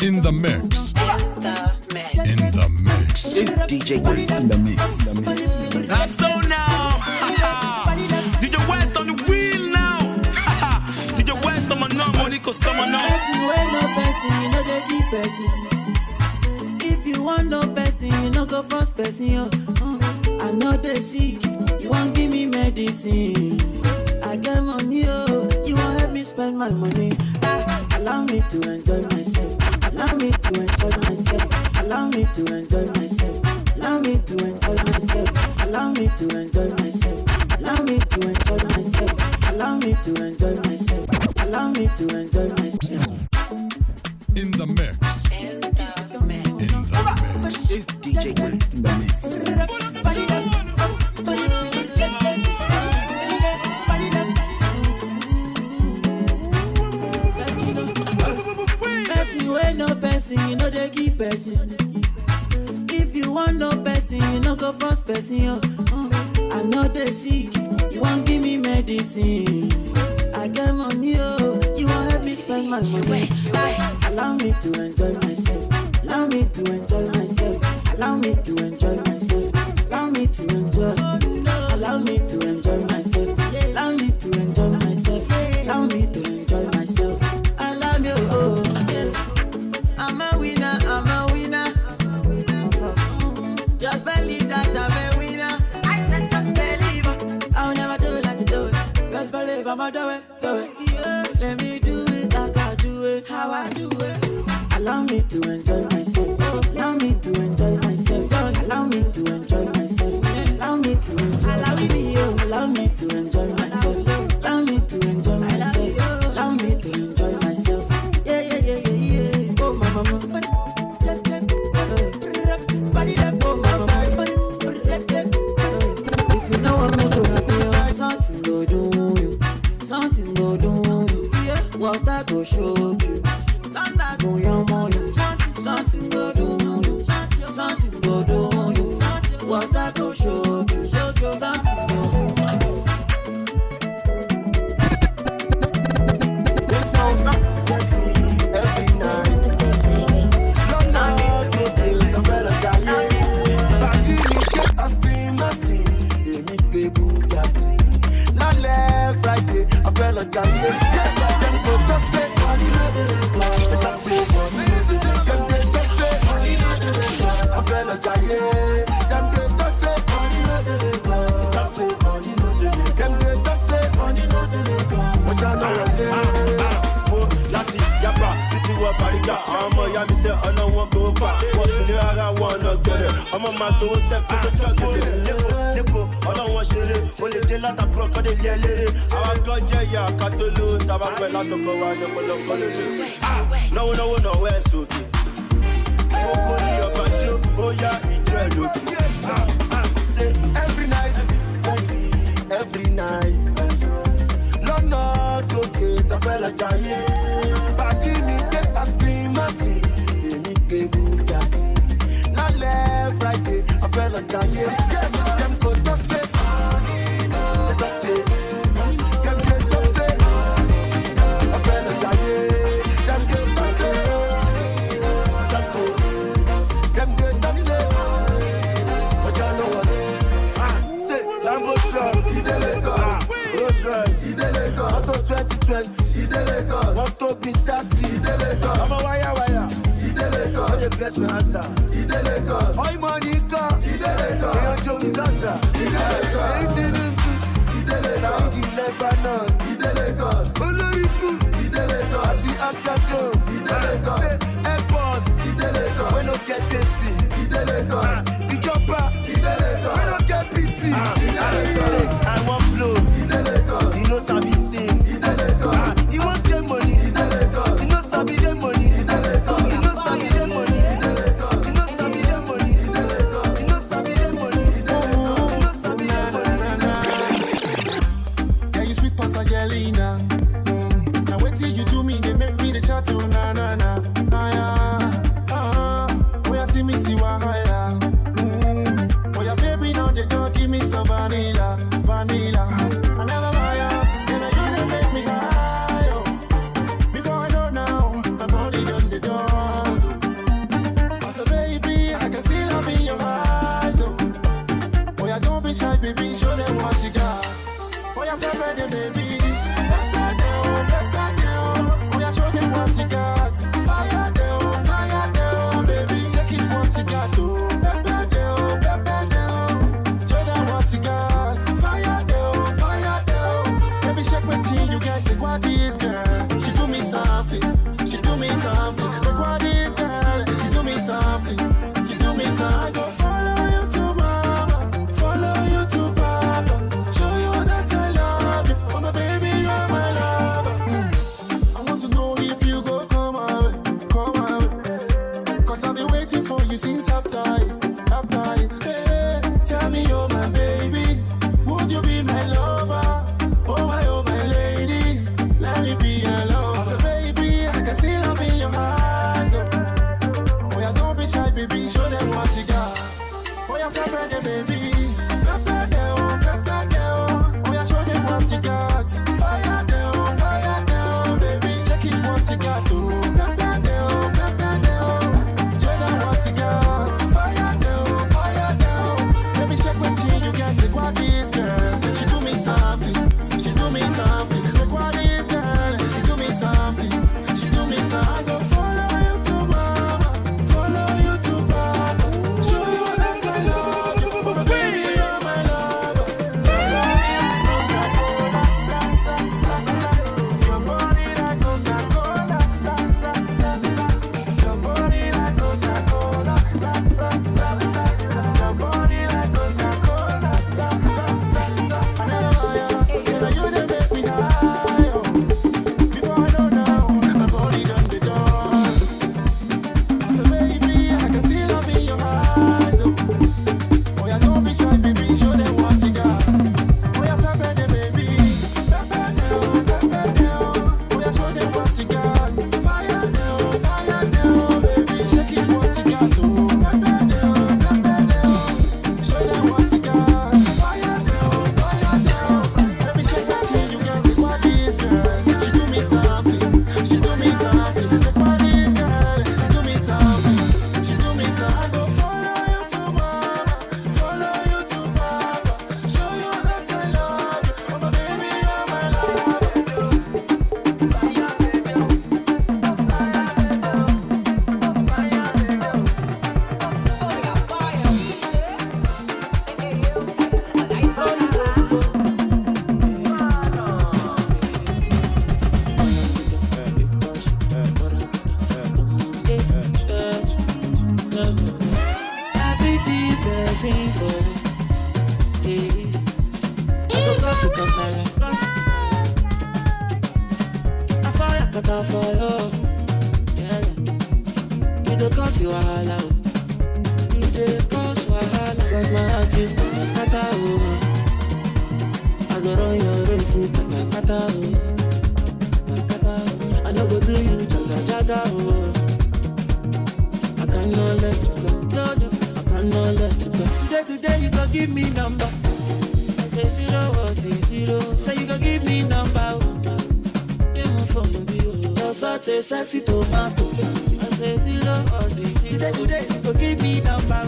In the mix. In the mix. It's DJ West in the mix. That's so now. DJ West on the wheel now. DJ West on my number, Nico Summer now. Person when no person, you know they keep person. If you want no person, you know go first person. Yo. I know they sick, you won't give me medicine. I get money, oh, you won't help me spend my money. Allow me to enjoy myself. Allow me to enjoy myself. Allow me to enjoy myself. Allow me to enjoy myself. Allow me to enjoy myself. Allow me to enjoy myself. Allow me to enjoy myself. Allow me to enjoy myself. In the mix. In the mix. It's DJ West in the mix. Person when no person, you know they keep person. If you want no person, you know go first person. Yo. I know they sick, you won't give me medicine. I get money, oh, you won't help me spend my money. Allow me to enjoy myself. Allow me to enjoy myself. Allow me to enjoy myself. Allow me to enjoy. Allow me to enjoy myself. Allow me to enjoy myself. Allow me to enjoy myself. Allow me, oh, yeah. I'm a winner. I'm a winner. Just believe that I'm a winner. I said just believe. I'll never do it like you do it. Just believe I'ma do it, do it. Yeah. Let me do it like I do it, how I do it. Allow me to enjoy myself. Allow me to enjoy myself. Allow me to enjoy myself. Allow me to enjoy. Allow me, allow me to enjoy myself. Allow me to enjoy myself. Allow me to enjoy myself. Yeah, yeah, yeah, yeah, yeah. Oh, my mama. If you know what make you happy, something go do you. Something go do you. Water go show you. Thunder go yamo you. Something go do you. Something go do you. Water go show you. Something go do you. Every night, long night, today, the fella die. Bagi mi get a steam mati, emi pe Bugatti. Lale Friday, a fella die. Dem go talk say money no dey come. Dem say money no dey come. Dem dey say money no dey come. A fella die. Dem dey talk say money no dey come. Dem say money no dey come. Dem dey talk say money no dey come. Mo sha no wọlé. Láti yapa títí wọ Bàrígà àwọn ọmọ ìyá mi ṣe ọ̀nà wọn kò fà wọ́n sì ní ara wọn ọ̀nà gẹ̀rẹ̀ ọmọ máa tó sẹ́kọ̀ọ́ tó jọ́gẹ̀dẹ̀ lẹ́kọ̀ọ́ ọ̀nà wọn ṣeré o lè dé látàkùrọ̀ kọ́ dé lé eléré àwọn gan jẹ́ ìyá kátóló tàbá pẹ́ látọkọ̀ wa ní ọ̀pọ̀lọpọ̀ lóṣù náwó náwó ẹ̀ sókè owó ní ọba tí ó yá ìjọ ẹ̀ lókè. Say every night, Lọ́nà gòkè tó fẹ́ lọ jayé. Bàdí mi gbé Aston Martin, èmi gbé Bugatti. Lálẹ́ Friday, a fẹ́ lọ jayé. Dem go talk say, dem talk say, dem dey talk say, a fẹ́ lọ jayé. Dem dey talk say, dem dey talk say, ọjà ló wọlé. Say Lambo truck, ìdè Lagos. Rolls Royce, ìdè Lagos. Also 2020, ìdè Lagos. Want to be 30, ìdè Lagos. I'm a wire, ìdè Lagos. Don't dey bless my answer, ìdè Lagos. All money come, ìdè Lagos. Èèyàn jó mi sàṣà, ìdè Lagos. Èyí ti ní kú, ìdè Lagos. Saudi Lebanon, ìdè Lagos. Olórí fún, ìdè Lagos. Àti Amjado, ìdè Lagos. Say airport, ìdè Lagos. We no get AC, ìdè Lagos. Ìjọba, ìdè Lagos. We no get PT, ìdè Lagos. I want flow, ìdè Lagos. You know sabi sing, ìdè Lagos. You want get money, ìdè Lagos. You know sabi get money, ìdè Lagos. You know sabi get money, ìdè Lagos. You know sabi get money, ìdè Lagos. You know sabi get money, ìdè Lagos. You know sabi get money. Yeah, you sweet past Angelina. Now wait till you do me, they make me the chat to na na na. Oh yeah, see me see Wahaya. Oh yeah, baby, now they don't give me some vanilla. I never buy up, and I you they make me high. Before I go now, my body done the done. what this girl, she do me something. She do me something. Look what this girl, she do me something. She do me something. I go follow you to mama, follow you to papa, show you that I love you. Oh my baby, you're my lover. I want to know if you go come out, cause I've been waiting for you since after it. Hey, tell me you're my baby, would you be my lover? Oh my lady, let me be your lover. So baby, I can see love in your eyes. Oh yeah, don't be shy, baby, show them what you got. Oh yeah, pepper them, baby, pepper them, oh yeah, show them what you got. Fire them, baby, check it what you got. Oh, pepper them, show them what you got. Fire them, baby, check what you got. Look what this girl, she do me something. She do me something. Look what this girl, she do me something. She do me something. I go follow you to mama, follow you to papa, show you that I love you. Oh, my baby, you're my lover. Your body like Coca-Cola. Your body like Coca-Cola. Your body like Coca-Cola. I never hire, you they make me high. Before I know now, my body done the done. So baby, I can see love in your eyes. Oh yeah, don't be shy, baby, show them what you got. Oh yeah, pepper them, baby, pepper them. Oh yeah, show them what you got. Fire them, baby, check it what you got. Oh, pepper them, show them what you got. Fire them, baby, check what you got. Look what this girl, she do me something. She do me something. Look what this girl, she do me something. She do me something. I go follow you to mama, follow you to papa, show you that I love you. Oh my baby, you're my lover. I know go do you jaga oh. I cannot let you go. No, I cannot let you go. Today you go give me number. I say 0 say you go give me number. You're such a sexy tomato. I say 0 today you go give me number.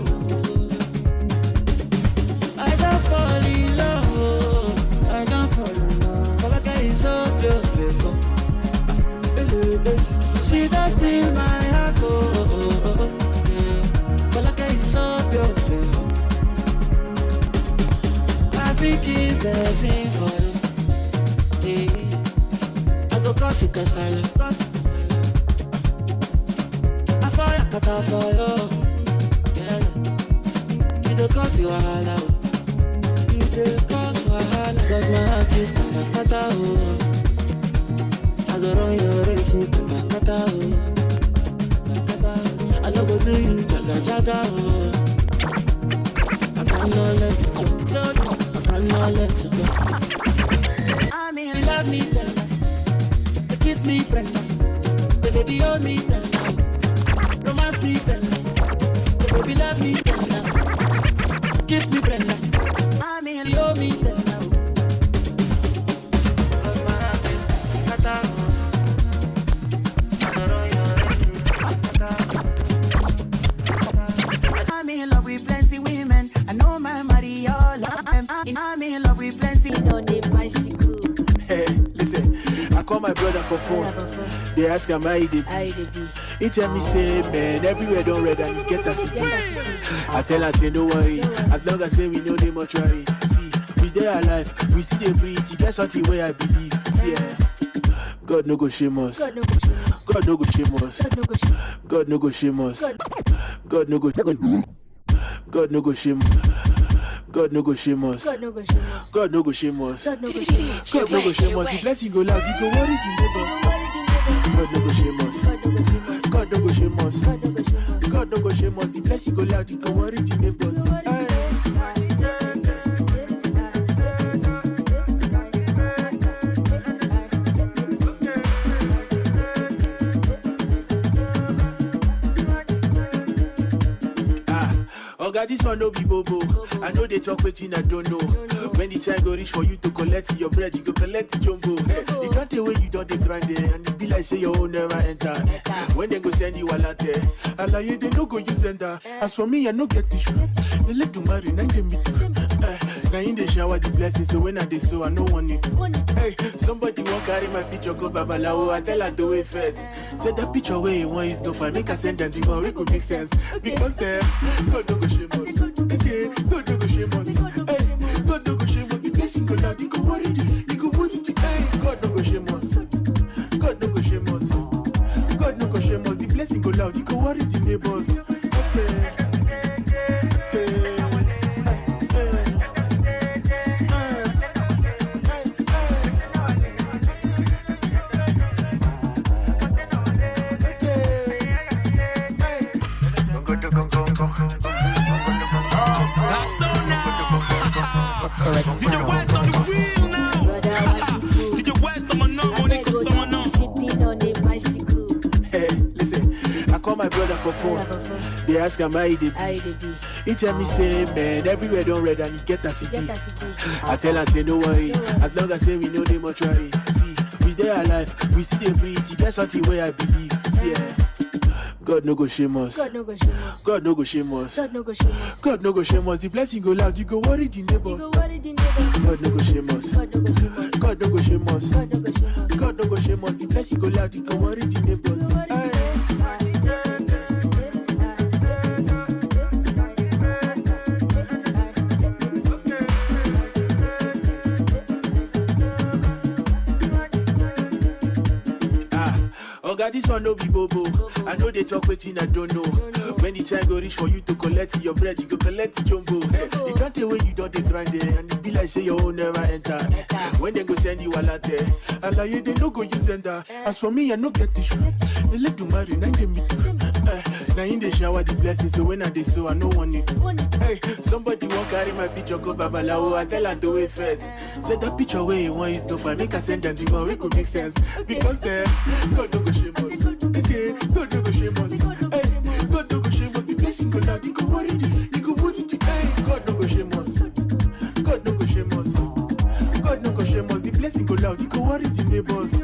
I don't fall in love. I don't fall in love. But like I so beautiful. She does steal my heart. But like I so beautiful. I think it's the same for you. I go cause you can silence. I fall like a car for you. You don't cause you all out. You don't cause wahala. Cause my heart is kata. I go run your race, kata. I no go do you jaga. I cannot let you go. I cannot let you go. I mean, love me tender, kiss me tender, the baby hold me tender, romance me tender, the baby love me tender, kiss me tender. I mean, hold me tender. I'm in love with plenty women. I know my money all. I'm in love with plenty. Don't need bicycle. Hey, listen, I call my brother for phone. They ask him how he did. He tell me say, man, everywhere don't read and you get that city. I tell her say, don't worry, as long as say we know the mortuary. See, we there alive, we still dey breathe. That's what the way I believe. See, God no go shame us. God no go shame us. God no go shame us. God no go God no go shame us. God no go shame us. God no go shame us. God no go shame us. The blessing go loud, you go worry the neighbors. God no go shame us. God no go shame us. God no go shame us. The blessing go loud, you go worry the neighbors. Oga, this one no be bobo. I know they talk waiting, I don't know. When the time go reach for you to collect your bread, you go collect the jumbo. You can't tell when you don't dey grind there, and it be like say your own never enter. When they go send you a latte, alaye they no go use enter. As for me, I no get tissue. They let to marry, now they me do. Now in the shower the blessing, so when I dey so I no want it. Hey, somebody won't carry my picture go babalawo. I tell her do it first. Say that picture where you want is no fine. Make her send them the one we could make sense. Because God no go shame us. God no go shame us. Hey, God no go shame us. The blessing go loud, you go worry it. Hey, God no go shame us. God no go shame us. God no go shame us. The blessing go loud, you go worry the neighbors. DJ West on the wheel now. DJ West on my number, Nico Samana. Sleeping on a bicycle. Hey, listen, I call my brother for phone. They ask him how he did. He tell me say, man, everywhere don't red and he get a CD. I tell her say no worry, as long as say we know the mortuary. See, we there alive, we still dey breathe. You get something where I believe. See, God no go shame us. God no go shame us. God no go shame us. God no go shame us. The blessing go loud, you go worry the neighbors. God no go shame us. God no go shame us. God no go shame us. The blessing go loud, you go worry the neighbors. Oga, this one no be bobo. I know they talk waiting, I don't know. When the time go reach for you to collect your bread, you go collect the jumbo. You can't tell when you don't dey grind there, and it be like say your own never enter. When they go send you a latte, alaye they no go use enter. As for me, I no get tissue. They let to marry, now they me do. Now in the shower the blessing, so when I dey so I no want it. Hey, somebody won't carry my picture go babalawo. I tell her do it first. Say that picture where you want is no fine. Make her send them the one we could make sense. Because God no go shame us. God no go shame us. Hey, God no go shame us. The blessing go loud, you go worry it. Hey, God no go shame us. God no go shame us. God no go shame us. The blessing go loud, you go worry the neighbors.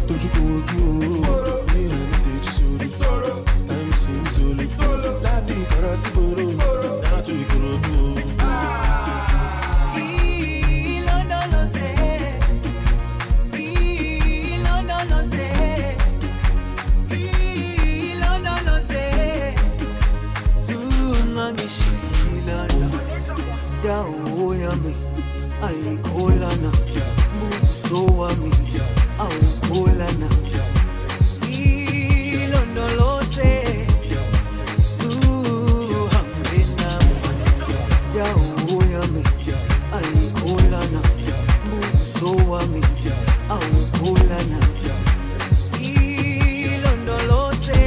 Don't you go me, I colana, so me, I colana. Hilo no lo sé, tú hamena, ya me, I colana, so me, I colana. Hilo no lo sé.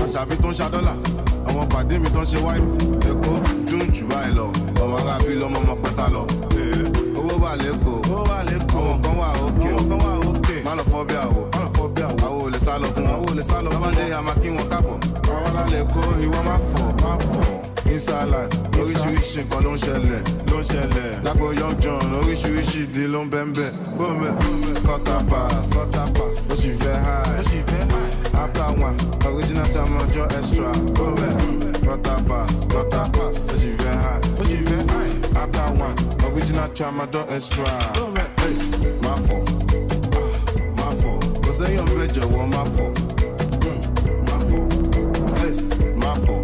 àṣàbí tó ń ṣàdọ́là àwọn pàdé mi tó ń ṣe wáìpù èkó dùn jù báyìí lọ ọmọ arábí lọmọ ọmọ pẹ́sà lọ owó wà lẹ́kọ̀ọ́ àwọn kan wà òkè má lọ fọ́ bí àwọ̀ àwọ̀ ò lè sá lọ fún wọn lábàdé àmà kí wọn kábọ̀ àwọn alálẹ̀ kó ìwọ má fọ̀ inside oríṣiríṣi nǹkan ló ń ṣẹlẹ̀ lágbo young john oríṣiríṣi ìdí ló ń bẹ́ńbẹ́ gbọ́mẹ̀ quarter pass ó sì fẹ́ high after one original time ọjọ́ extra gbọ́mẹ̀ quarter pass ó sì fẹ́ high after one original time ọjọ́ extra ace má fọ̀ kò sẹ́yìn ọ̀bẹ jọ̀wọ́ má fọ̀ ace má fọ̀.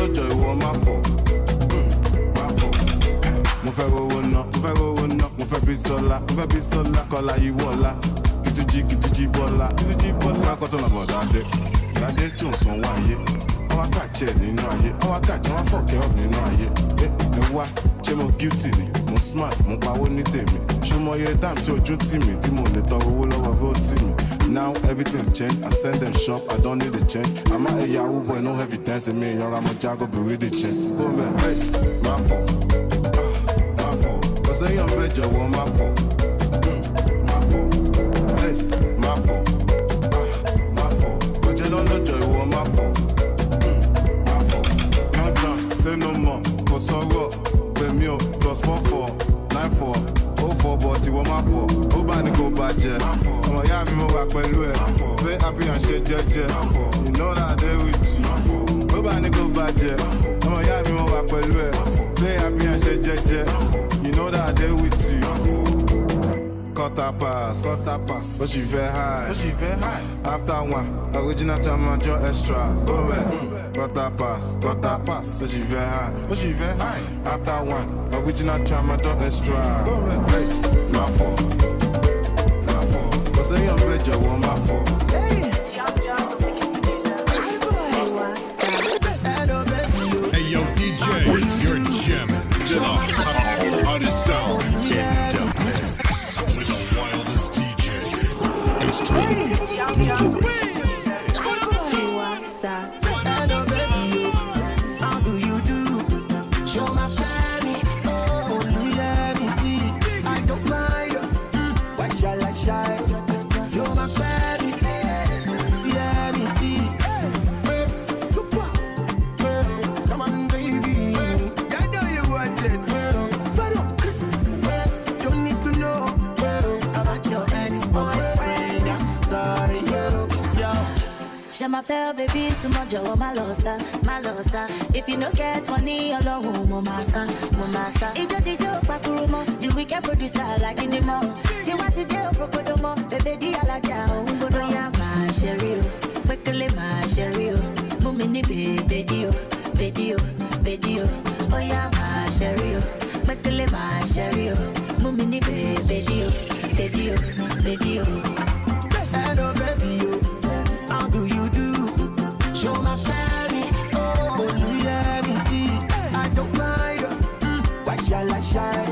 Lọ́jọ́ ìwọ máa fọ̀. Mo fẹ́ rówó ná, mo fẹ́ bí sọ́lá, kọ́lá ìwọ ọ̀la, kìtìjì bọ́lá, lákọ́ tó nà bọ̀ dáadé tí ò sanwó ayé, àwọn akáàtì ẹ̀ nínú ayé, àwọn akáàtì wọn fọ̀kẹ́ ọ̀ nínú ayé, ẹ wá, ṣé mo guilty ni, mo smart, mo pawó ní tèmi, ṣé mo yẹ time tí ojú tì mí, tí mo lè tọrọ owó lọ́wọ́ bó tì mí. Now everything's changed. I send them shop, I don't need a change. I'm a Yahoo boy, no heavy dance in me. Young, I'm a Jago, be ready to change. Go man, ace, my fault. Cause I ain't bet you want my fault. Ace, my fault. But you don't know joy, want my fault. Young John, say no more. Cause sorrow, pay me up, +44, 94. 04, but you want my fault. Oh, bani go budget. Oh, yeah, me move back pẹ̀lú ẹ. Say happy and share jẹ́jẹ́. You know that they with you. Oh, bani go budget. Oh, yeah, me move back pẹ̀lú ẹ. Say happy and share jẹ́jẹ́. You know that they with you. Quarter pass. But she very high. After one, original time ọjọ́ extra. Go back. Quarter pass. But she very high. After one, original time ọjọ́ extra. Go back. Race, my fault. Cause I ain't bet you want my fault. Hey yo, DJ, you're jamming to the hottest sound in the mix with the wildest DJ. It's true. How do you do? Show my family. Oh, let me see. I don't mind. Why shall I shy? Show my family. Let me see. Come on, baby. I know you want it. Don't need to know about your ex-boyfriend. I'm sorry, yo. Je m'appelle baby, souvent je vois ma losa. If you no get money, alone, mon massa. If you did your pakurumo, the weekend producer like in the mall. See what it is, prokodomo, baby, di alaja, umbono ya ma chérie, quickly ma chérie, mumini baby, oh ya ma chérie, quickly ma chérie, mumini baby. Hello, baby, how do you do? Show my family, oh, let me see. I don't mind, why shall I shy?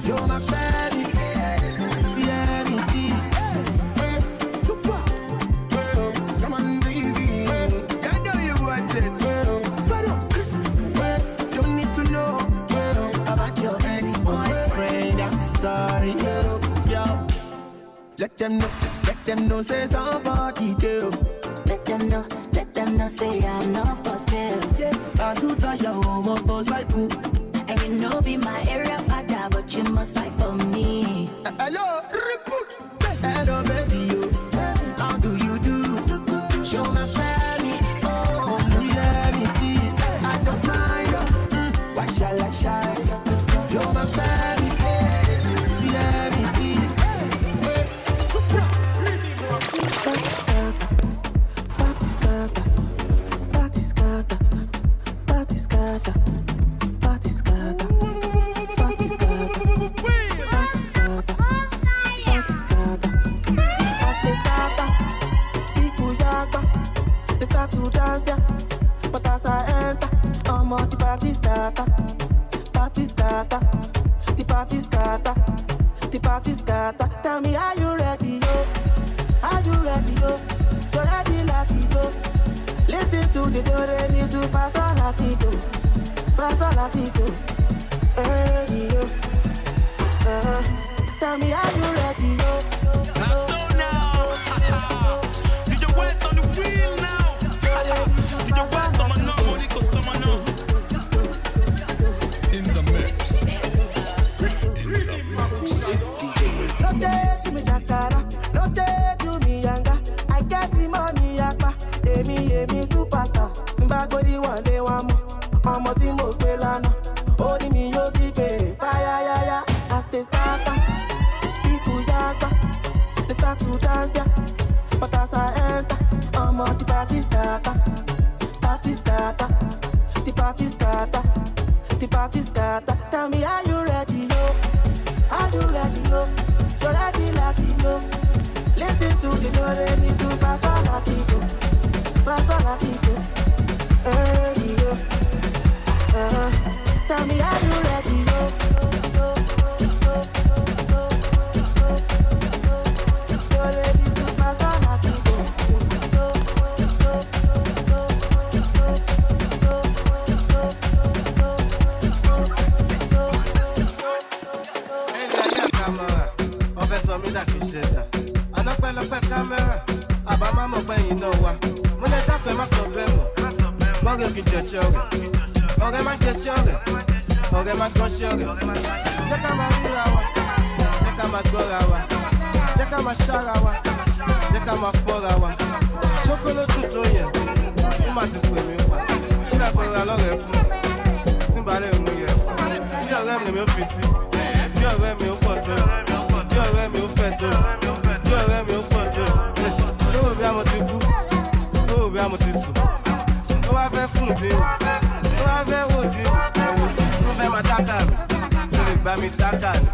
Show my family, let me see. Come on, baby, I know you want it. Don't need to know about your ex-boyfriend. I'm sorry, yo. Let them know, say somebody do. Let them know, say I'm not for sale. Yeah, I do that your motorcycle. And you know be my area father, but you must fight for me. Hello, repeat. Hello, baby, yo. How do you do? Show my family. Oh, let me see. I don't mind. Why shall I shy? Show my family. Let me see. The party's scatter. Tell me, are you ready, yo? Are you ready, yo? You ready the do re mi do pasta latito. Hey yo. Tell me how you ready yo. Now so now, DJ West on the wheel now. DJ West on my number, Nico Samano. In the mix. No day to me Dakara, no day to me Yanga. I get the money yapa, emi superstar. Simba go di one day one more. Ọmọ tí mo gbé lánàá, orí mi yóò gbígbé. Fáyáyáyá, as they start, people yapa, they start to dance ya. But as I enter, ọmọ the party scatter. Tell me are you ready yo? Are you ready yo? You're ready Latino. Listen to the do re mi do pasta Latino. Hey yo. Tell me are you ready yo? Do re mi do pasta Latino. On fait ça, mais d'affichette. On appelle le caméra. Aba maman ben no wa. Mo le ta fe ma so be mo. Mo ge ki je shore. Ore ma je shore. Ore ma go shore. Je ka ma ri wa. Je ka ma go wa. Je ka ma shara wa. Je ka ma fora wa. Chokolo tuto yen. O ma ti pe mi pa. Ina pe ra lore fun. Tin ba le mu ye. Ni ore mi o fi si. Ni ore mi o po to. Ni ore mi o fe to. Ni ore mi o po to. Bí a mo ti kú, ó bí a mo ti sùn. Ó wá fẹ́ fún dín, ó wá fẹ́ wò dín. Ó fẹ́ máa tákà mi, ó lè gbá mi tákà mi.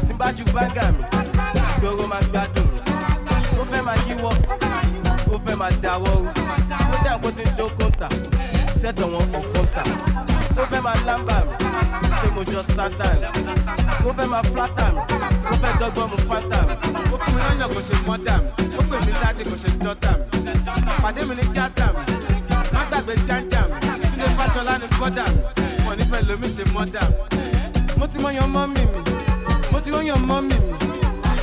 Tí n bá ju báńgà mi, ìgboro máa gbádùn mi. Ó fẹ́ máa yíwọ́, ó fẹ́ máa dáwọ́ rú. Ó dà kó ti ń dó kóńtà, sẹ́tọ̀ wọn kò kóńtà. Ó fẹ́ máa lámbà mi, ṣé mo jọ sátán? Ó fẹ́ máa flátà mi, ó fẹ́ dọ́gbọ́n mu fátà mi. Ó fún mi lọ́yàn kò ṣe mọ́dà mi. Ó pè mí sáde kò ṣe dọ́tà mi. Pàdé mi ní gásà mi. Má gbàgbé gánjà mi. Túnde Fáṣọlá ní kọ́dà mi. Wọ́n nífẹ̀ẹ́ lómi ṣe mọ́dà mi. Mo ti mọ̀yàn mọ́mì mi. Mo ti mọ̀yàn mọ́mì mi.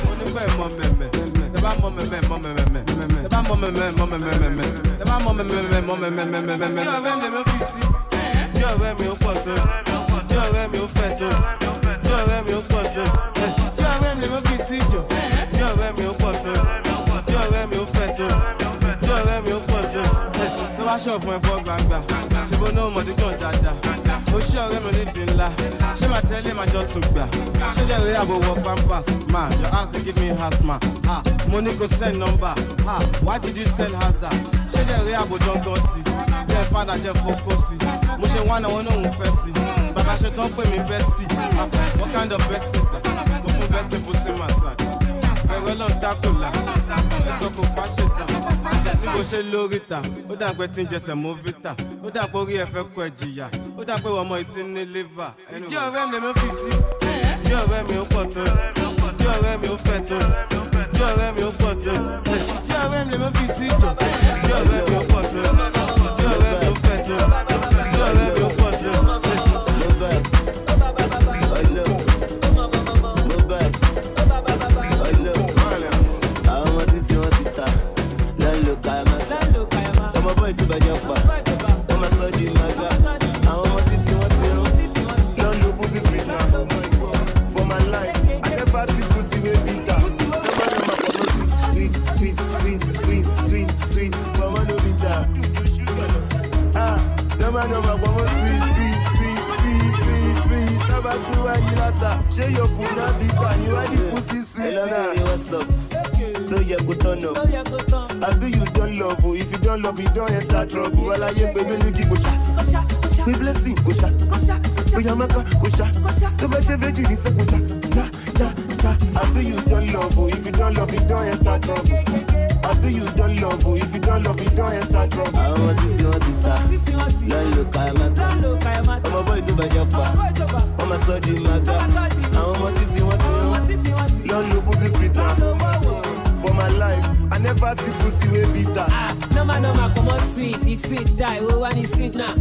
Mo nígbà ẹ̀ mọ mẹ̀mẹ̀. Ẹ bá mọ mẹ̀mẹ̀ mọ mẹ̀mẹ̀. Ẹ bá mọ mẹ̀mẹ̀ mọ mẹ̀mẹ̀. Ẹ bá mọ mẹ̀mẹ̀ mọ mẹ̀mẹ̀. Tí ọ̀rẹ́ mi lè fi sí. Tí ọ̀rẹ́ mi ó pọ̀ tó. Tí ọ̀rẹ́ mi ó fẹ́ tó. Tí ọ̀rẹ́ mi ó pọ̀ tó. Tí ọ̀rẹ́ mi lè fi sí jọ. Tí ọ̀rẹ́ mi ó pọ̀ tó. Tí ọ̀rẹ́ mi ó fẹ́ tó. Tí ọ̀rẹ́ mi ó pọ̀ tó. Tó bá ṣọ̀ fún ẹ̀fọ́ gbangba. Ṣé bó náà mọ̀dé kan dáadáa? Ó ṣé ọ̀rẹ́ mi onídìí ńlá. Ṣé màá tẹ́lẹ̀ máa jọ tún gbà? Ṣé jẹ́ ìrírí àbò wọ pampers? Man, your ass dey give me asthma. Mo ní kò send number. Why did you send hazard? Ṣé jẹ́ ìrírí àbò dandan sí? Jẹ́ fada jẹ́ fokó sí. Mo ṣe wá náà wọn náà ń fẹ́ sí. Bàbá ṣe tán pè mí bestie. What kind of bestie is that? Mo fún bestie fún sí massage. Ẹ̀rọ lọ́n dákòlá. Ẹ̀sọ́ kò fáṣetà. Ní bó ṣe lórí ta. Ó dà pé tí ń jẹsẹ̀ mú vita. Ó dà pé orí ẹ̀ fẹ́ kọ ẹ̀jìyà. Ó dà pé ọmọ ìtí ní liver. Ìjí ọ̀rẹ́ mi lè fi sí. Ìjí ọ̀rẹ́ mi ó pọ̀ tó. Ìjí ọ̀rẹ́ mi ó fẹ́ tó. Ìjí ọ̀rẹ́ mi ó pọ̀ tó. Ìjí ọ̀rẹ́ mi lè fi sí jọ. Ìjí ọ̀rẹ́ mi ó pọ̀ tó. Ìjí ọ̀rẹ́ mi ó fẹ́ tó. Ìjí ọ̀rẹ́ mi ó pọ̀ tó. If you don't enter trouble, well I ain't baby you go sha. We blessing go sha. We yamaka go sha. To be chevy ni se go cha. I do you don't love, if you don't love, you don't enter trouble. I do you don't love, if you don't love, you don't enter trouble. I want to see what it is. Don't look at my. I'm a boy to be your pa. I'm a soldier maga. I want to see what it is. Don't look pussy sweet now. For my life, I never see pussy way bitter. Normal, normal, come on, sweet. It's sweet, die. Oh, and it's sweet now.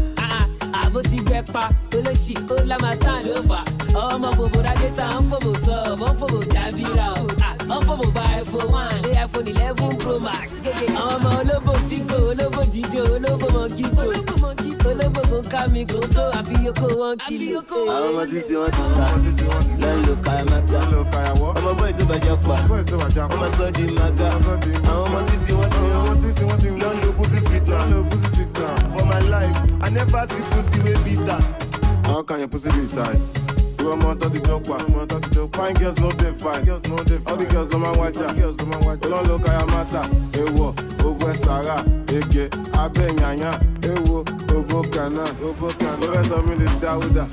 Àbó ti gbẹ pa, olóṣì ó lámàtà ló fà. Ọmọ fòbò rádẹ́tà ń fòbò sọ, wọ́n fòbò dábìrà o. Wọ́n fòbò bá iPhone 1, lé iPhone 11 Pro Max. Ọmọ olóbò fígò, olóbò jíjó, olóbò mọ̀gí post. Olóbò kò ká mi kò tó àfiyókò wọn kìlì. Àwọn ọmọ títí wọn ti ta, lẹ́nu ló ka ẹ̀ máa ta. Ọmọ bọ́ì tó bàjẹ́ pa, ọmọ sọ́ di maga. Àwọn ọmọ títí wọn ti lọ́nu ló pussy sweet now. For my life, I never see pussy way bitter. How can your pussy be tight? You want more 30 jump fine girls no dey fine. All the girls no man watch out. They don't look at your matter. Ewo, Ogo Sara, Ege, Abe Nyanya, Ewo, Ogo Kana. Don't let me the Dawuda.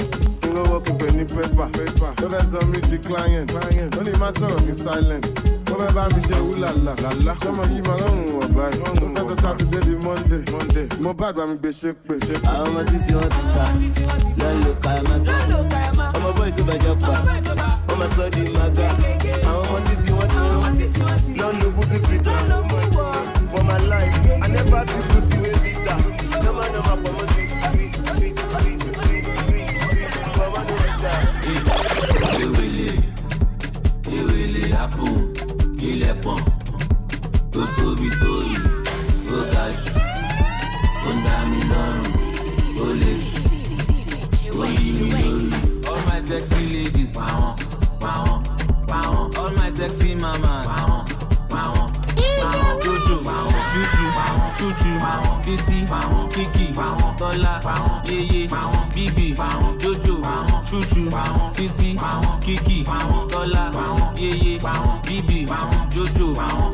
You know working penny paper. Don't let me the client. Only my sorrow be silent. Don't let me say ulala. Come on, you my own boy. Don't Saturday the Monday. More bad when me be shake. Àwọn ọmọ títí wọn ti ta, lẹ́nu ló ka ẹ̀ máa ta. Ọmọ bọ́ì tó bàjẹ́ pa, ọmọ sọ́ di maga. Àwọn ọmọ títí wọn ti lọ́nu pussy sweet now. For my life, I never see pussy way bitter. Normal, for my sweet. Ewele happen, ilẹ̀ pọ̀n, tó tóbi tó yìí, ó ga jù, ó ń dá mi lọ́rùn, ó lè jù, ó yí mi lórí. All my sexy ladies, pound. All my sexy mamas, pound. Jojo, Juju, Chuchu, Titi, Kiki, Tola, Yeye, Bibi, Jojo, Chuchu, Titi, Kiki, Tola, Yeye, Bibi, Jojo.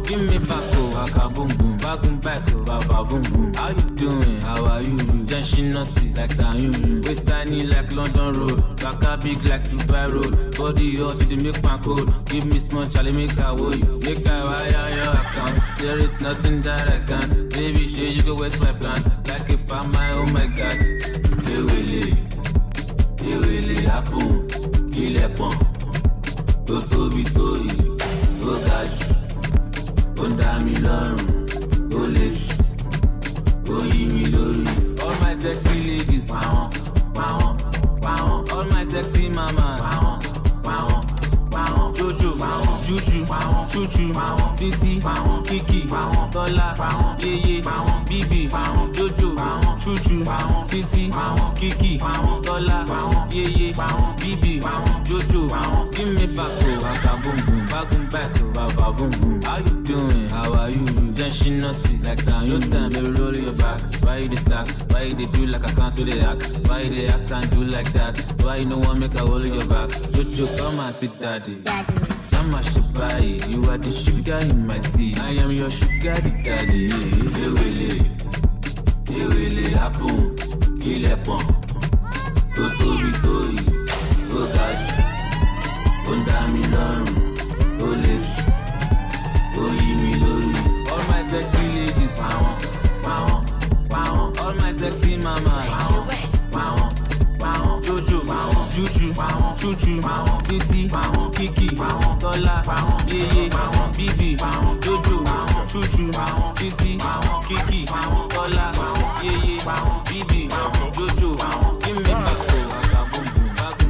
Give me back to Waka Boom Boom, back to Baba Boom Boom. How you doing? How are you? Just she not see like that you. Waist tiny like London Road, Waka big like Dubai Road. Body yours with the make my code. Give me small Charlie, make I woe you. Make I wire your account. There is nothing that I can't. Baby, sure you go wet my plants. Like if I'm my, oh my God. Ewele happen, ilẹ̀ pọ̀n, tó tóbi tó yìí, ó ga jù, ó ń dá mi lọ́rùn, ó lè jù, ó yí mi lórí. All my sexy ladies, pound. All my sexy mamas, pound. Jojo, Juju, Chuchu, Titi, Kiki, Tola, Yeye, Bibi, Jojo, Chuchu, Titi, Kiki, Tola, Yeye, Bibi, Jojo. Give me back to Waka Boom Boom, back to Baba Boom Boom. How you doing? How are you? Just she not see like that. Your time, baby, roll your back. Why you this slack? Why you do like I can't do the act? Why you the act can't do like that? Why you no one make a hold your back? Jojo, come and sit daddy. I'm a sugar, you are the sugar in my tea. I am your sugar daddy. Ewele happen, ilẹ̀ pọ̀n, tó tóbi tó yìí, ó ga jù, ó ń dá mi lọ́rùn, ó lè jù, ó yí mi lórí. All my sexy ladies, pound. All my sexy mamas, pound. Jojo, Juju, Chuchu, Titi, Kiki, Tola, Yeye, Bibi, Jojo, Chuchu, Titi, Kiki, Tola, Yeye, Bibi, Jojo. Give me back to Waka Boom Boom,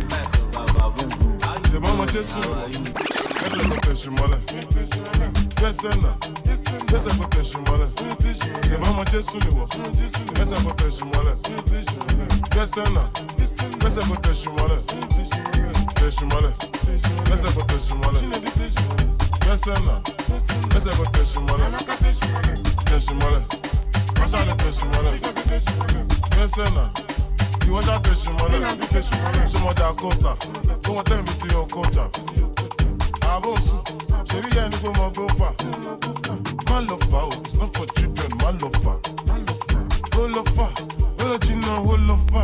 back to Baba Boom Boom. C'est bon, moi, t'es sous. Laisse-moi que je suis malade. Laisse-moi que je suis malade. C'est bon, moi, t'es sous les voix. Laisse-moi que je suis malade. Laisse-moi que je suis malade. Je suis malade. Laisse-moi que je suis malade. Laisse-moi que je suis malade. Je suis malade. Machallah que je suis malade. Laisse-moi. You want that que je suis malade. Je m'en dis à Costa. Comment t'inviter au coach? Avance. Chérie, y'a un nouveau mon gofa. Malofa, it's not for children. Malofa. Holofa. Olojina holofa.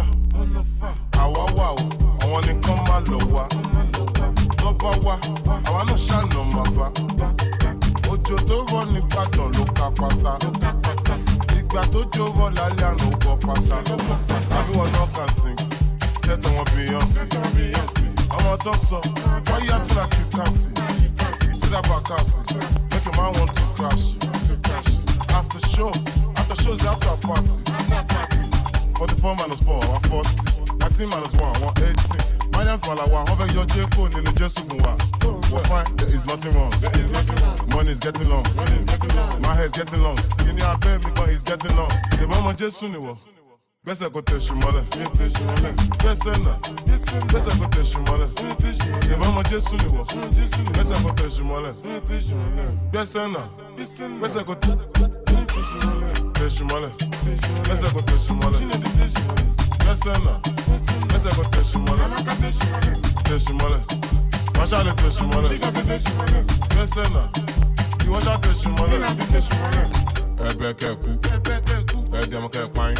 Awawa, I wanna come malowa. Lobawa, I wanna shine no mapa. Ojo tó rọ ní Ìbàdàn ló ká pátá. Ìgbà tó jó rọ lálẹ́ àná ó bọ́ pátá. Everyone now can sing. Set on Beyonce. Ọmọ tó sọ, why you acting like you can't see? See that back, make a man want to crash. After show, shows after party. 44 minus 4, 140. 19 minus 1, 180. Finance Malawa, over your J-Code in the Jesu Funwa. We're fine, there is nothing wrong. Money is getting long. My hair is getting long. You need a baby because it's getting long. The moment Jesu Niwa. Bẹ́sẹ̀ kò tẹ̀sù mọ́lẹ̀. Bẹ́sẹ̀ náà. Bẹ́sẹ̀ kò tẹ̀sù mọ́lẹ̀. Ìbọn ọmọ Jésù ni wọ̀. Bẹ́sẹ̀ kò tẹ̀sù mọ́lẹ̀. Bẹ́sẹ̀ náà. Bẹ́sẹ̀ kò tẹ̀sù mọ́lẹ̀. Bẹ́sẹ̀ kò tẹ̀sù mọ́lẹ̀. Bẹ́sẹ̀ náà. Bẹ́sẹ̀ kò tẹ̀sù mọ́lẹ̀. Tẹ̀sù mọ́lẹ̀. Wáṣà lè tẹ̀sù mọ́lẹ̀. Bẹ́sẹ̀ náà. Ìwọ́ṣà tẹ̀sù mọ́lẹ̀. Ẹgbẹ́ kẹ́kù. Ẹ̀dẹ̀mọ̀ kẹ́páyín.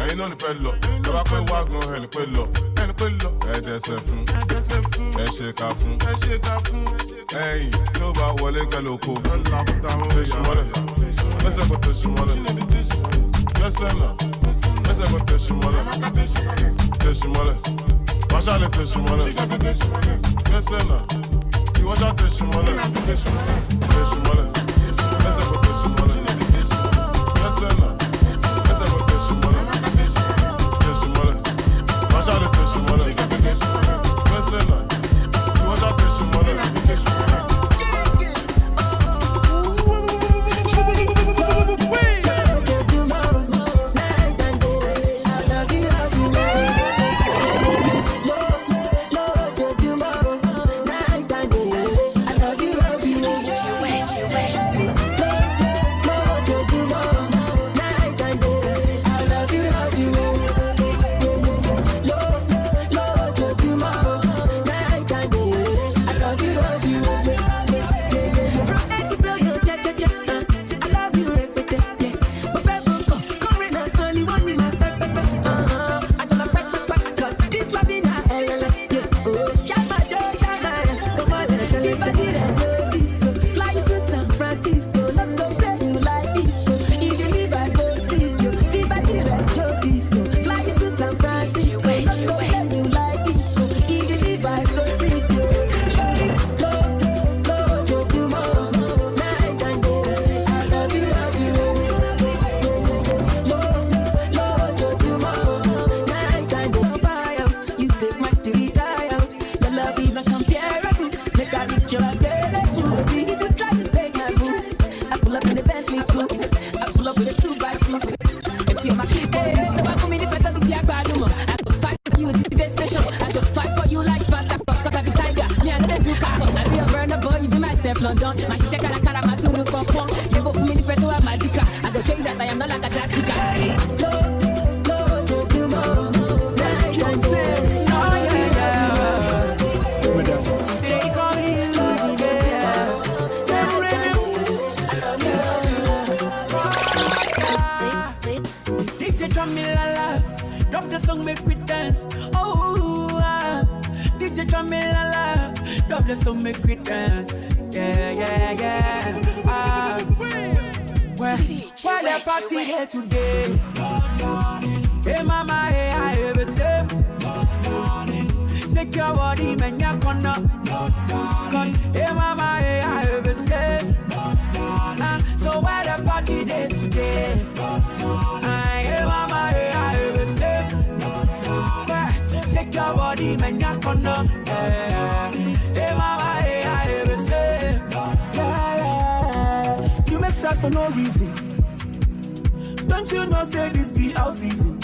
Ẹ̀yin náà ní fẹ́ lọ. Lọ́ba fẹ́ wá gan ẹni pé lọ. Ẹ̀dẹ̀sẹ̀ fún. Ẹ̀ṣẹ̀ká fún. Ẹ̀yìn yóò bá wọlé kẹlẹ̀ oko. Tẹ̀sù mọ́lẹ̀. Bẹ́sẹ̀ kò tẹ̀sù mọ́lẹ̀. Bẹ́sẹ̀ náà. Bẹ́sẹ̀ kò tẹ̀sù mọ́lẹ̀. Tẹ̀sù mọ́lẹ̀. Wáṣà lè tẹ̀sù mọ́lẹ̀. Bẹ́sẹ̀ náà. Ìwọ́ṣà tẹ̀sù mọ́lẹ̀. Tẹ̀sù mọ́lẹ̀. Bẹ́sẹ̀ kò tẹ̀sù mọ́lẹ̀. Bẹ́sẹ̀ náà. Bẹ́sẹ̀ kò tẹ̀sù mọ́lẹ̀. Tẹ̀sù mọ́lẹ̀. Wáṣà lè tẹ̀sù mọ́lẹ̀. Bẹ́sẹ̀ náà. Ìwọ́ṣà tẹ̀sù mọ́lẹ̀. For no reason. Don't you know, say this be our season?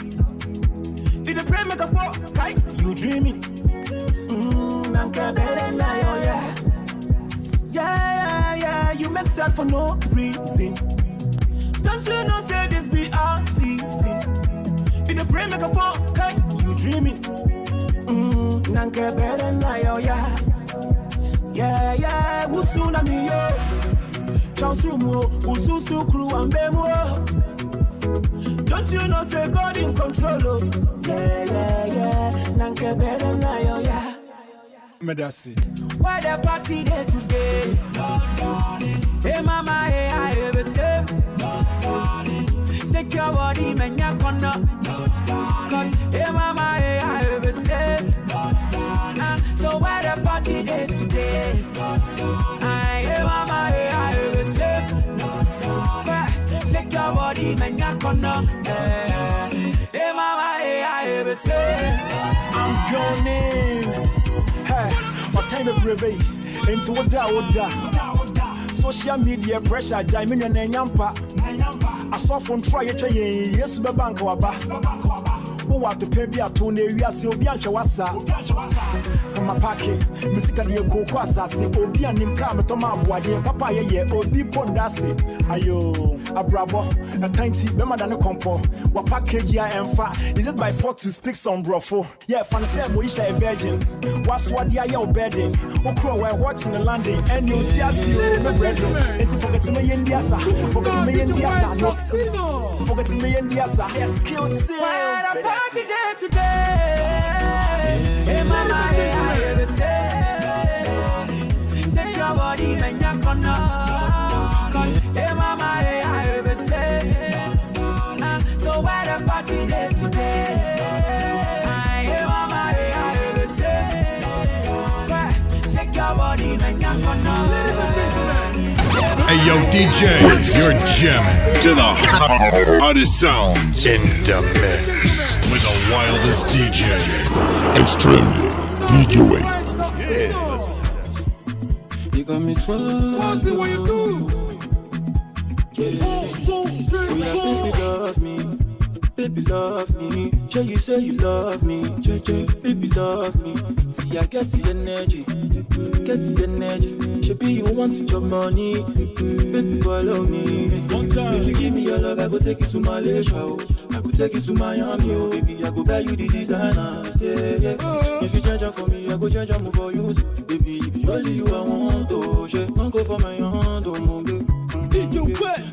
Did the pray make a fall? Right? You dreaming? Yeah. You make sad for no reason. Don't you know, say this be our season? Did the pray make a fall? Right? You dreaming? Yeah. Usuna mi yo. Don't you know, say God in control? Yeah. Nanke better na yo, yeah. Medasi. Why the party there today? Hey mama, hey I ever say. Shake your body, man, ya corner. Cause hey mama, hey I ever say. So why the party there today? Hey mama, hey I ever say. Shake your body. body, man, ya kono. Hey mama, hey I ever say, I'm going. Hey, what kind of brave? Into what da. Social media pressure, Jamie and Nyampa. I saw from try it, yes, the bank or who want to pay me a tone, we are so be Anchawasa. From my packet, Missika de Coquasa, say, Obi and him come to my boy, Papa, ye, Obi Pondasi. Ayo, a bravo, a tiny, better than a compo. What package ya and fat? Is it by 4 to speak some brofo? Yeah, fan said, we share a virgin. What's what they are your bedding? Okro, we're watching the landing, and you tear no bread. It's forget me in the asa, forget me in the asa, forget me in the asa. Yes, killed party day today. Hey mama, hey I ever say, say your body man ya kono. Hey mama, hey I ever say, so where the party day today. Hey mama, hey I ever say, shake your body man ya kono. Hey yo, DJs, you're jamming to the hottest sounds in the mix with the wildest DJ. Extremely DJ Waste. You got me trying. What's it what you do? Baby love me, baby love me. Sure you say you love me, baby love me. See I get the energy, Should be you want to chop money, baby follow me. If you give me your love, I go take you to Malaysia, I go take you to Miami, oh baby I go buy you the designers, yeah. If you change up for me, I go change up more for you, baby. If you only you I want to, don't go for my hand, oh my baby.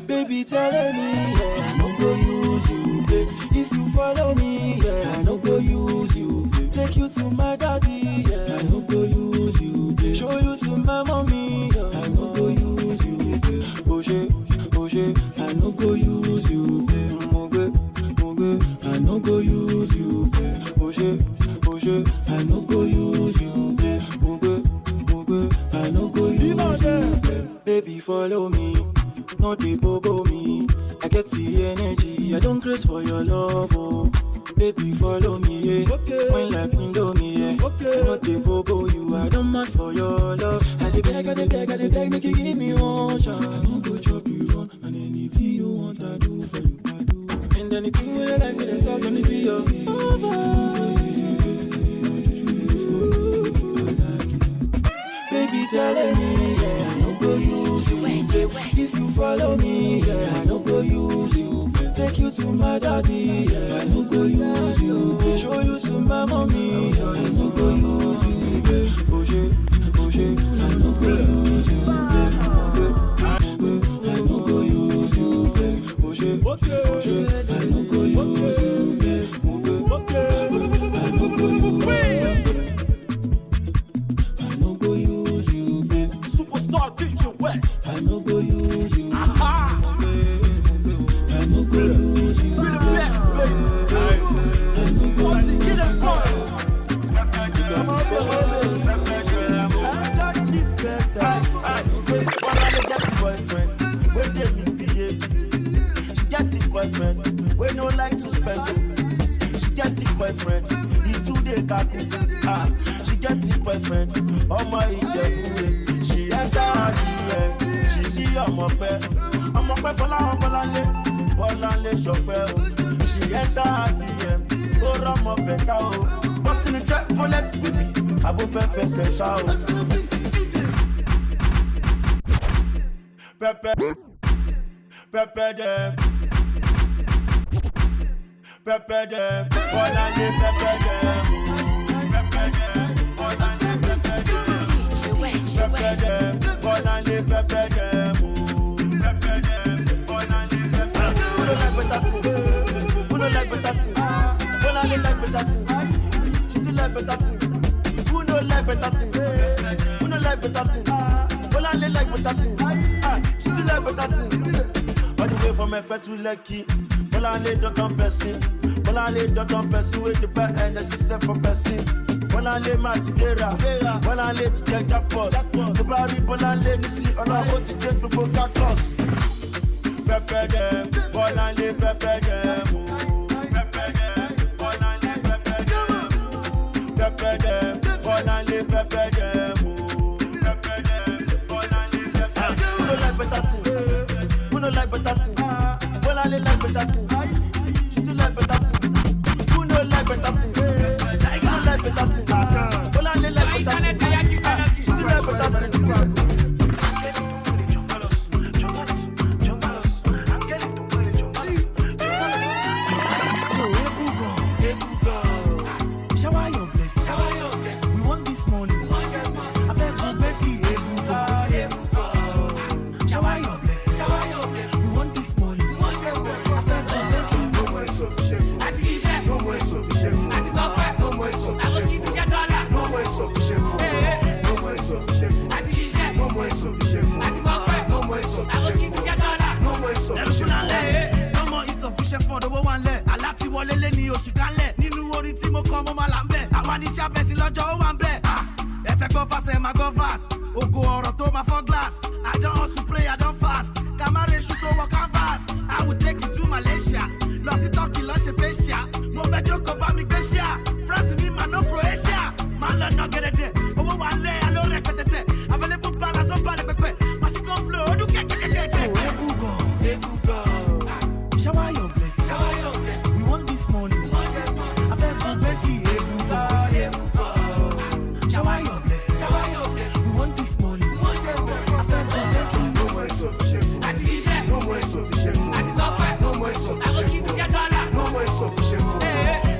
Baby telling me, yeah, I no go use you, babe. If you follow me, yeah, I no go use you, babe. Take you to my daddy, yeah, I no go use you, babe. Show you to my mommy, yeah, I no go use you, babe. Oh shit, I no go use you, babe. I no go use you, babe. Oh shit, I no go use you, babe. I no go use you, babe. Baby follow me. No dey bobo me, I get the energy, I don't craze for your love, oh. Baby follow me, yeah. When like Indomie, yeah. No dey bobo you, I don't mad for your love. I dey beg, make you give me one chance. I don't go chop you run, and anything you want I do for you, I do. And anything when I like me, they talk, let me be your baby telling me, yeah, I no go use you. If you follow me, yeah, I no go use you. Take you to my daddy, yeah, I no go use you. Show you to my mommy, yeah, I no go use you. Oh shit, I no go use you. I no go use you. Oh shit, I no go use you. I no go use you. I no go use you, babe. Superstar DJ West. I no go use you. I no go use you. We're the best, babe. I no go use you. I got you better. One of the get boyfriend, where they misbehave. She get it boyfriend, where no like to spend. She get it boyfriend, he 2 day kaku. She get it boyfriend, oh my Ijebu. She enter her DM, she see I'm up there for la Bolale Chopel. She enter her DM, go Ramo Betao. What's in the track for let baby? I will fair say shout. Prepare them. Prepare them. Bolale prepare them. Prepare them. Bolale prepare them. Prepare them. Bolale prepare them. Prepare them. Bolale prepare them. Who don't like better thing? Who don't like better thing? Bolale like better thing. She do like better thing. Who don't like better thing? Who don't like better thing? Bolale like better thing. She do like better thing. All the way from Ekpe to Lekki. Bolale don't come person. Bolale don't come person with the back and the system for person. Bolale Matidera. Bolale to get jackpot. The body Bolale you see on our own to get before cactus. Pepper them, Bolande pepper them. Pepper them, Bolande pepper them. Pepper them, Bolande pepper them. Pepper them, Bolande pepper them. Who no like better thing? Who no like better thing? Bolande like better thing. She do like better thing. Who no like better thing? Who no like better thing? Bolande like better thing. She do like better thing. I don't also pray, I don't fast. Camera shoot over canvas. I will take you to Malaysia. Lost it talking, lost your face. Mo fẹ́ jókòó bá mi gbé ṣíà. France mi ma no Croatia. Man lọ nọ gẹ̀rẹ̀dẹ̀. Owó wà lẹ̀ aló rẹpẹtẹtẹ. Available balance ó balẹ̀ pẹpẹ. Machine gun flow ó dún kẹ́kẹ́kẹ́kẹ́. Ebugo. Shower your blessing. Shower your blessing. We want this money. I fẹ́ kú bẹ́ẹ̀kì ebugo. Shower your blessing. Shower your blessing. We want this money. I fẹ́ kú bẹ́ẹ̀kì no more insufficient food. Àti ṣiṣẹ́. No more insufficient food. Àti tọ́pẹ́. No more insufficient food. Àwọn kì í ti ṣe dọ́là. No more insufficient food.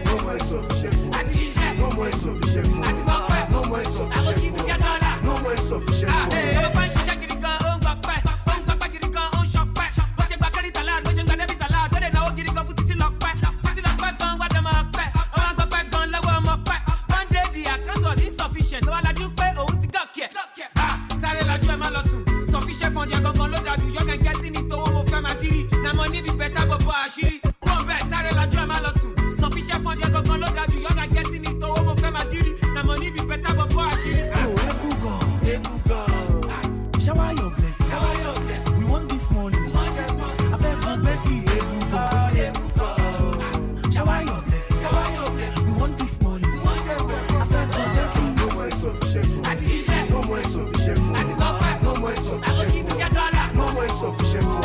No more insufficient food. Àti ṣiṣẹ́. No more insufficient food. Àti tọ́pẹ́. No more insufficient food. Àwọn kì í ti ṣe dọ́là. No more insufficient food. Ó bá ń ṣiṣẹ́ gidi gan, ó ń gbọ́ pẹ́. Ó ń gbọ́ gidi gan, ó ń ṣọpẹ́. Bó ṣe gba kẹ́rìtà láàdó, bó ṣe gba dẹ́bìtà láàdó, lè náwó gidi gan fún títí lọ pẹ́. Títí lọ pẹ́ gan, wá dán máa pẹ́. Ó máa ń gbọ́ pẹ́ gan lọ́wọ́ ọmọ pẹ́. One day the account was insufficient. Ó wá lajú pé òun ti gàkì ẹ̀. Sáré lajú ẹ̀ má lọ sùn. Sufficient fund yẹn gangan ló dájú. Yọ kẹ̀kẹ́ tí ní tówó mo fẹ́ máa jírí. Na mo ní bí bẹ́tà gbogbo àṣírí. Kúrò bẹ́ẹ̀ sáré lajú ẹ̀ má lọ sùn. Sufficient fund yẹn gangan ló dájú. Yọ kẹ̀kẹ́ tí ní tówó mo fẹ́ máa jírí. Na mo ní bí bẹ́tà gbogbo àṣírí. Ebugo. Shower your blessing. Shower your blessing. We want this money. I fẹ́ kú bẹ́ẹ̀kì ebugo. Shower your blessing. Shower your blessing. We want this money. I fẹ́ kú bẹ́ẹ̀kì no more insufficient food. Àti ṣiṣẹ́. No more insufficient food. Àti tọ́pẹ́. No more insufficient food. Àwọn kì í ti ṣe dọ́là. No more insufficient food.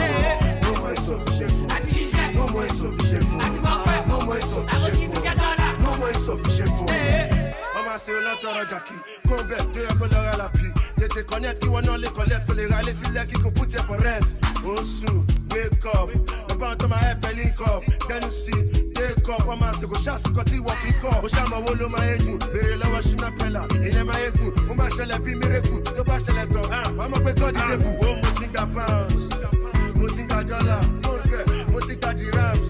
No more insufficient food. Àti ṣiṣẹ́. No more insufficient food. Àti tọ́pẹ́. No more insufficient food. Àwọn kì í ti ṣe dọ́là. No more insufficient food. Ọmọ àṣẹ olótọrọ jàkì kó bẹ̀ tó yẹ kó lọ́ra làpì tètè connect kí wọ́n náà lè collect kó lè ra ilé sílẹ̀ kí kò put it for rent. Oṣù wake up bàbá tó máa help link up gbẹnu sí take up ọmọ àṣẹ kò ṣàṣìkọ tí wọ́n kì í kọ́ ó ṣàmọ̀wó ló máa yé jù béèrè lọ́wọ́ ṣínà pẹ́lá ìyẹn máa yé gùn ó máa ṣẹlẹ̀ bí miracle tó bá ṣẹlẹ̀ tán wọ́n mọ̀ pé God is able. Ó mo ti gba pounds mo ti gba dollar mo ti gba dirhams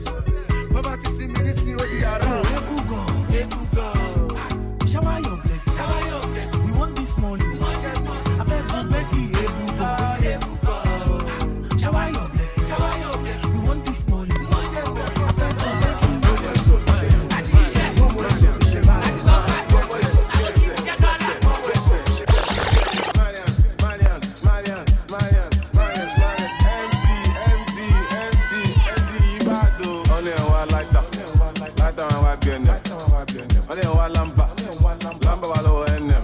bàbá ti sí mi ní sí odi ara. Ebugo. Shower your blessing. Shower your blessing. We want this money. I fẹ́ kú bẹ́ẹ̀kì ebugo. Shower your blessing. Shower your blessing. We want this money. I fẹ́ kú bẹ́ẹ̀kì no more insufficient. Àti ṣiṣẹ́. No more insufficient. Àti tọ́pẹ́. No more insufficient. Àwọn kì í ti ṣe dọ́là. No more insufficient. MD Ìbàdàn. Ọ̀nà ẹ̀wà láìta wọn wá bí ẹnẹ̀. Ọ̀nà ẹ̀wà lámbà wà lọ́wọ́ NM.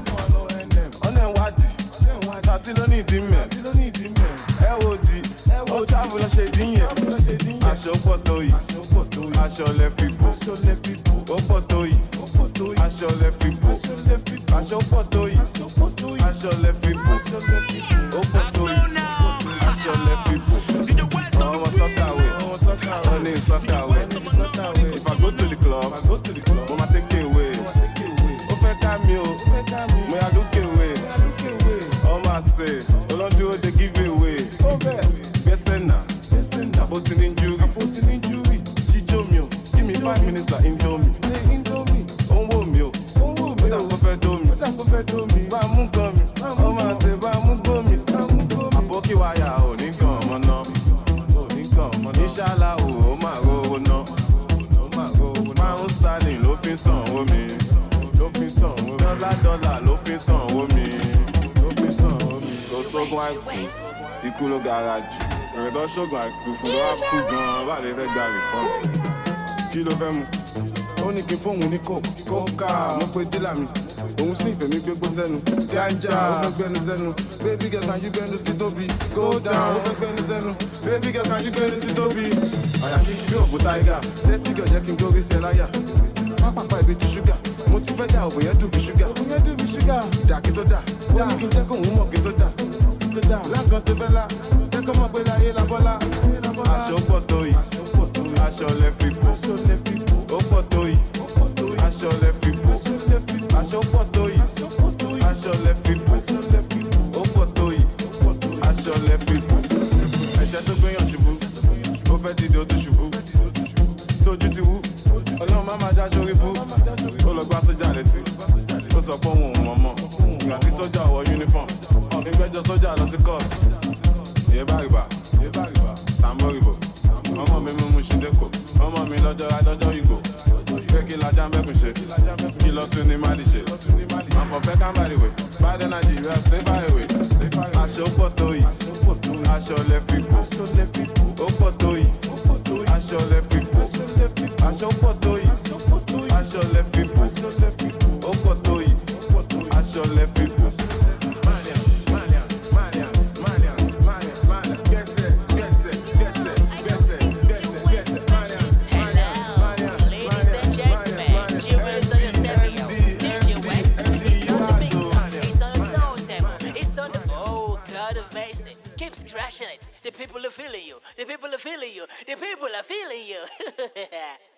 Ọ̀nà ẹ̀wà dì sàtí ló ní ìdí mẹ́. Ẹ wo di ó tábù lọ ṣe dín yẹn. Aṣọ pọ̀ tó yìí, aṣọ lẹ fi bò. Ó pọ̀ tó yìí, aṣọ lẹ fi bò. Aṣọ pọ̀ tó yìí, aṣọ lẹ fi bò. Ó pọ̀ tó yìí, aṣọ lẹ fi bò. Ọmọ sọ́kàwé, ọ̀nì sọ́kàwé. If I go to the club, mo ma take away. Ó fẹ́ ká mi o, mo yà lókè away. Ọmọ àṣẹ, olóńdúró dey give away. Gbẹ́sẹ̀ náà, àpótí ní júrì. Jíjó mi o, give me 5 minutes like Indomie. Ó ń wò mí o, ó dà kó fẹ́ dó mi. Bá a mú gan mi, ọmọ àṣẹ bá a mú gbó mi. Àbókí wáyà ò ní gan ọmọ náà. Ìṣàlá o, ó máa rówó náà. Pound sterling ló fi sanwó mi. Dọ́là ló fi sanwó mi. Kò sógun àìkú, ikú ló gara jù. Ẹ̀rẹ̀ tó ṣògùn àìkú fún ló wá kú gan-an bá lè fẹ́ gba rìfọ́ọ̀mù. Kí ló fẹ́ mu? Ó ní kí n fóun ní kóká. Mo pe dílà mi, òun sì ìfẹ́ mi gbégbó sẹ́nu. Ganja, ó fẹ́ gbẹnu sẹ́nu. Baby girl can you gbẹnu sí tóbi? Go down, ó fẹ́ gbẹnu sẹ́nu. Baby girl can you gbẹnu sí tóbi? Àyà kí bí òkú táìgà, sẹ́sì gẹ̀ jẹ́ kí n gbórí sí ẹ láyà. Pápápá ibi tu ṣúgà, mo ti fẹ́ dà òbò yẹn dùn bí ṣúgà. Òbò yẹn dùn bí ṣúgà. Dà kí tó dà, ó ní kí n jẹ́ kóun mọ̀ kí tó dà. Lákan tó fẹ́ la, jẹ́ kó mọ̀ pé láyé la bọ́lá. Aṣọ pọ̀ tó yìí, aṣọ lẹ fi bò. Ó pọ̀ tó yìí, aṣọ lẹ fi bò. Aṣọ pọ̀ tó yìí, aṣọ lẹ fi bò. Ó pọ̀ tó yìí, aṣọ lẹ fi bò. Ẹ̀ṣẹ̀ tó gbéyàn ṣubú, ó fẹ́ dìde ó tún ṣubú. Tójú ti wú, ọlọ́run má máa já sórí bú. Ó lọ gbá sójà létí, ó sọ pé òun ò mọ̀ mọ̀. Ìgbà tí sójà wọ uniform, ìgbẹ́jọ́ sójà lọ sí court. Yébàrìbà, Sàmbórìbò, ọmọ mi mú Ṣídẹ́kò, ọmọ mi lọ́jọ́ adọ́jọ́ ìgbò. Pé kí lajá mẹ́kùn ṣe, kí lọ tún ní Mali ṣe. Àpọ̀ fẹ́ kámbàríwé, báyìí Nàìjíríà stay by away. Aṣọ pọ̀ tó yìí, aṣọ lẹ fi bò. Ó pọ̀ tó yìí, aṣọ lẹ fi bò. Aṣọ pọ̀ tó yìí, aṣọ lẹ fi bò. Ó pọ̀ tó yìí, aṣọ lẹ fi bò. The people are feeling you. The people are feeling you. The people are feeling you.